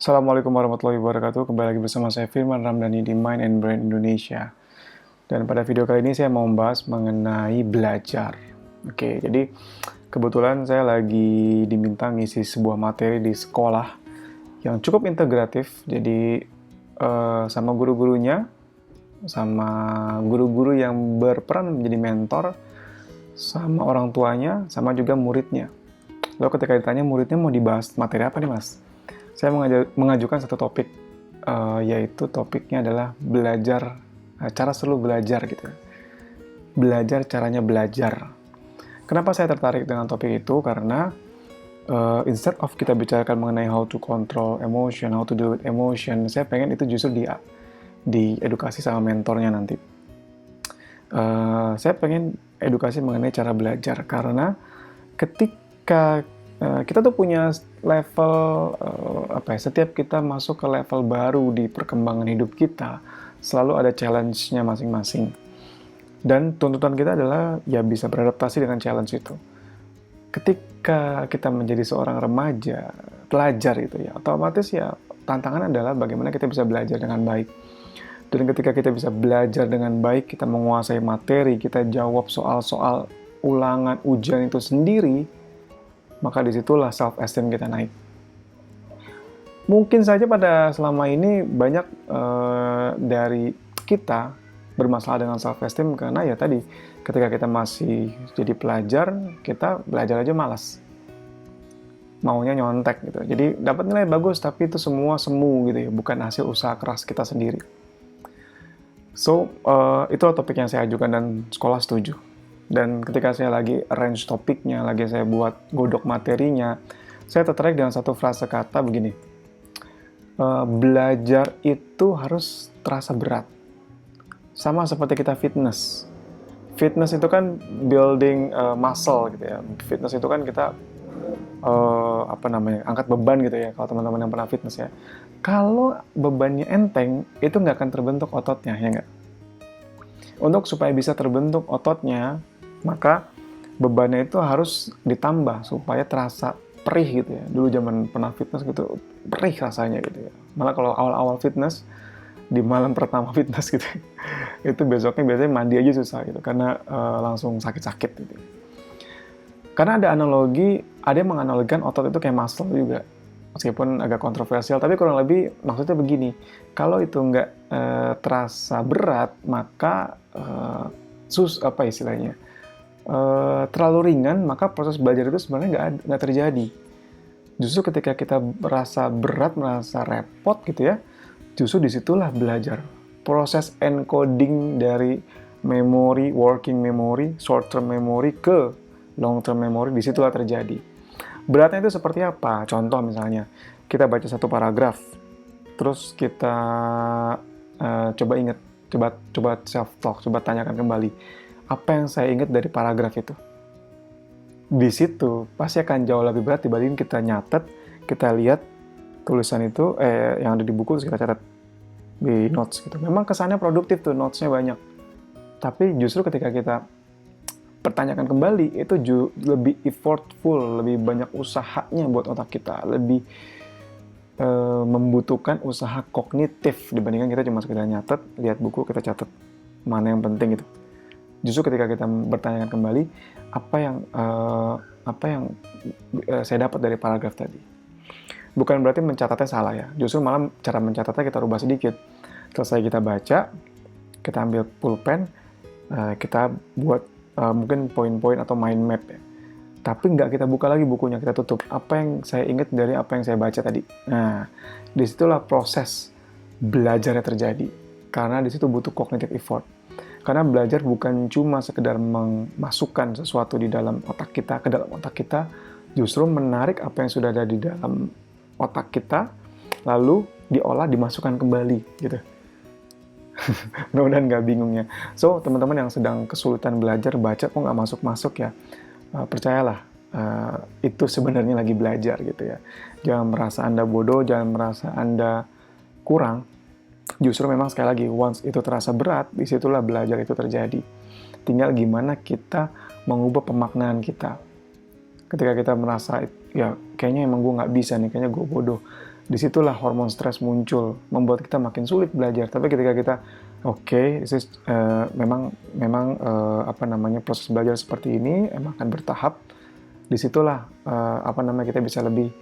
Assalamualaikum warahmatullahi wabarakatuh. Kembali lagi bersama saya Firman Ramdhani di Mind and Brain Indonesia. Dan pada video kali ini saya mau membahas mengenai belajar. Oke, jadi kebetulan saya lagi diminta ngisi sebuah materi di sekolah yang cukup integratif. Jadi sama guru-gurunya, sama guru-guru yang berperan menjadi mentor, sama orang tuanya, sama juga muridnya. Lalu ketika ditanya muridnya mau dibahas materi apa nih mas? Saya mengajukan satu topik, yaitu topiknya adalah belajar, cara seru belajar gitu. Belajar caranya belajar. Kenapa saya tertarik dengan topik itu? Karena instead of kita bicarakan mengenai how to control emotion, how to deal with emotion, saya pengen itu justru di edukasi sama mentornya nanti. Saya pengen edukasi mengenai cara belajar karena ketika kita tuh punya level setiap kita masuk ke level baru di perkembangan hidup kita selalu ada challenge-nya masing-masing dan tuntutan kita adalah ya bisa beradaptasi dengan challenge itu. Ketika kita menjadi seorang remaja pelajar itu ya otomatis ya tantangan adalah bagaimana kita bisa belajar dengan baik. Dan ketika kita bisa belajar dengan baik, kita menguasai materi, kita jawab soal-soal ulangan ujian itu sendiri, maka disitulah self-esteem kita naik. Mungkin saja pada selama ini banyak dari kita bermasalah dengan self-esteem karena ya tadi, ketika kita masih jadi pelajar, kita belajar aja malas. Maunya nyontek gitu. Jadi dapat nilai bagus tapi itu semua semu gitu ya, bukan hasil usaha keras kita sendiri. So, itu topik yang saya ajukan dan sekolah setuju. Dan ketika saya lagi arrange topiknya, lagi saya buat godok materinya, saya tertarik dengan satu frase kata begini. Belajar itu harus terasa berat. Sama seperti kita fitness. Fitness itu kan building muscle gitu ya. Fitness itu kan kita angkat beban gitu ya, kalau teman-teman yang pernah fitness ya. Kalau bebannya enteng, itu nggak akan terbentuk ototnya, ya nggak? Untuk supaya bisa terbentuk ototnya, maka bebannya itu harus ditambah supaya terasa perih gitu ya. Dulu zaman pernah fitness gitu, perih rasanya gitu ya. Malah kalau awal-awal fitness, di malam pertama fitness gitu, itu besoknya biasanya mandi aja susah gitu, karena langsung sakit-sakit gitu. Karena ada analogi, ada yang menganalogikan otot itu kayak muscle juga. Meskipun agak kontroversial, tapi kurang lebih maksudnya begini, kalau itu nggak terasa berat, maka terlalu ringan, maka proses belajar itu sebenarnya nggak terjadi. Justru ketika kita merasa berat, merasa repot gitu ya, justru disitulah belajar. Proses encoding dari memori, working memory, short term memory ke long term memory, disitulah terjadi. Beratnya itu seperti apa? Contoh misalnya, kita baca satu paragraf, terus kita coba ingat, coba self talk, coba tanyakan kembali, apa yang saya ingat dari paragraf itu? Di situ pasti akan jauh lebih berat dibanding kita nyatet, kita lihat tulisan itu yang ada di buku terus kita catat di notes gitu. Memang kesannya produktif tuh, notesnya banyak. Tapi justru ketika kita pertanyakan kembali, itu lebih effortful, lebih banyak usahanya buat otak kita, lebih membutuhkan usaha kognitif dibandingkan kita cuma sekedar nyatet, lihat buku, kita catat mana yang penting gitu. Justru ketika kita bertanyakan kembali, apa yang saya dapat dari paragraf tadi. Bukan berarti mencatatnya salah ya, justru malah cara mencatatnya kita rubah sedikit. Selesai kita baca, kita ambil pulpen, kita buat mungkin poin-poin atau mind map ya. Tapi nggak kita buka lagi bukunya, kita tutup. Apa yang saya ingat dari apa yang saya baca tadi. Nah, disitulah proses belajarnya terjadi. Karena disitu butuh cognitive effort. Karena belajar bukan cuma sekedar memasukkan sesuatu di dalam otak kita, ke dalam otak kita, justru menarik apa yang sudah ada di dalam otak kita, lalu diolah, dimasukkan kembali, gitu. Mudah-mudahan nggak bingungnya. So, teman-teman yang sedang kesulitan belajar, baca kok nggak masuk-masuk ya, percayalah, itu sebenarnya lagi belajar gitu ya. Jangan merasa Anda bodoh, jangan merasa Anda kurang. Justru memang sekali lagi, once itu terasa berat, disitulah belajar itu terjadi. Tinggal gimana kita mengubah pemaknaan kita. Ketika kita merasa, ya kayaknya emang gue nggak bisa nih, kayaknya gue bodoh. disitulah hormon stres muncul, membuat kita makin sulit belajar. Tapi ketika kita memang proses belajar seperti ini emang akan bertahap, disitulah kita bisa lebih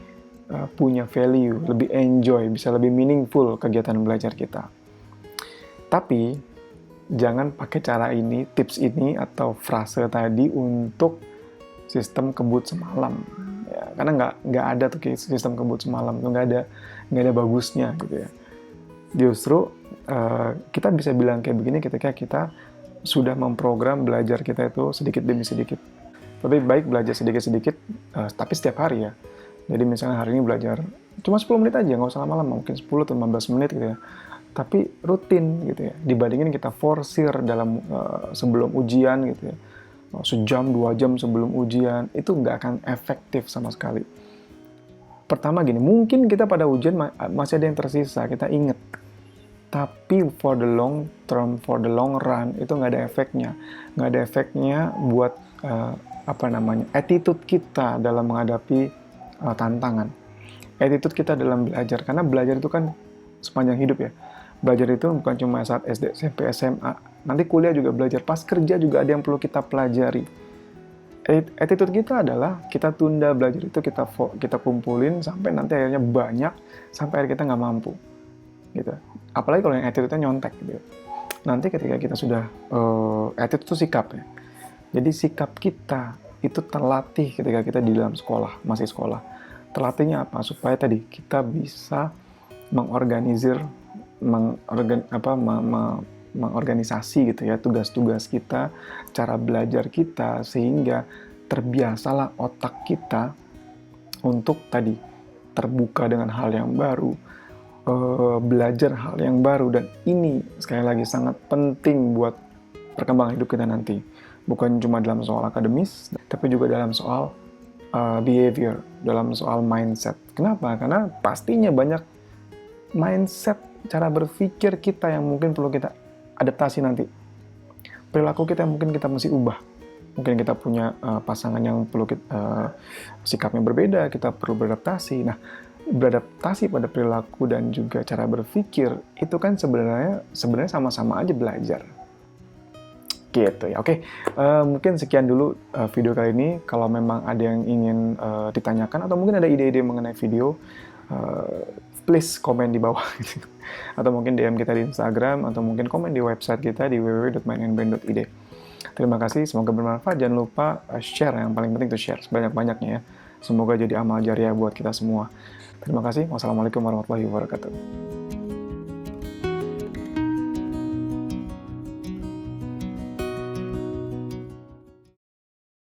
punya value, lebih enjoy, bisa lebih meaningful kegiatan belajar kita. Tapi jangan pakai cara ini, tips ini atau frase tadi untuk sistem kebut semalam. Ya, karena nggak ada tuh sistem kebut semalam, tuh nggak ada bagusnya gitu ya. Justru kita bisa bilang kayak begini ketika kita sudah memprogram belajar kita itu sedikit demi sedikit. Lebih baik belajar sedikit-sedikit, tapi setiap hari ya. Jadi misalnya hari ini belajar cuma 10 menit aja, nggak usah lama-lama, mungkin 10 atau 15 menit gitu ya. Tapi rutin gitu ya, dibandingin kita forsir dalam sebelum ujian gitu ya. Sejam, 2 jam sebelum ujian, itu nggak akan efektif sama sekali. Pertama gini, mungkin kita pada ujian masih ada yang tersisa, kita inget. Tapi for the long term, for the long run, itu nggak ada efeknya. Nggak ada efeknya buat attitude kita dalam menghadapi tantangan. Attitude kita dalam belajar, karena belajar itu kan sepanjang hidup ya. Belajar itu bukan cuma saat SD, SMP, SMA. Nanti kuliah juga belajar, pas kerja juga ada yang perlu kita pelajari. Attitude kita adalah kita tunda belajar itu, kita kumpulin sampai nanti akhirnya banyak, sampai akhirnya kita nggak mampu. Gitu. Apalagi kalau yang attitude-nya nyontek gitu. Nanti ketika kita sudah attitude itu sikap ya. Jadi sikap kita itu terlatih ketika kita di dalam sekolah, masih sekolah. Terlatihnya apa? Supaya tadi kita bisa mengorganisasi gitu ya tugas-tugas kita, cara belajar kita, sehingga terbiasalah otak kita untuk tadi terbuka dengan hal yang baru, belajar hal yang baru, dan ini sekali lagi sangat penting buat perkembangan hidup kita nanti. Bukan cuma dalam soal akademis, tapi juga dalam soal behavior, dalam soal mindset. Kenapa? Karena pastinya banyak mindset, cara berpikir kita yang mungkin perlu kita adaptasi nanti. Perilaku kita yang mungkin kita mesti ubah. Mungkin kita punya pasangan yang perlu sikapnya berbeda, kita perlu beradaptasi. Nah, beradaptasi pada perilaku dan juga cara berpikir itu kan sebenarnya sama-sama aja belajar. Gitu ya. Oke, mungkin sekian dulu video kali ini. Kalau memang ada yang ingin ditanyakan atau mungkin ada ide-ide mengenai video, please komen di bawah gitu. Atau mungkin DM kita di Instagram, atau mungkin komen di website kita di www.mindandbrain.id. Terima kasih, semoga bermanfaat. Jangan lupa share, yang paling penting itu share sebanyak-banyaknya ya. Semoga jadi amal jariah buat kita semua. Terima kasih. Wassalamualaikum warahmatullahi wabarakatuh.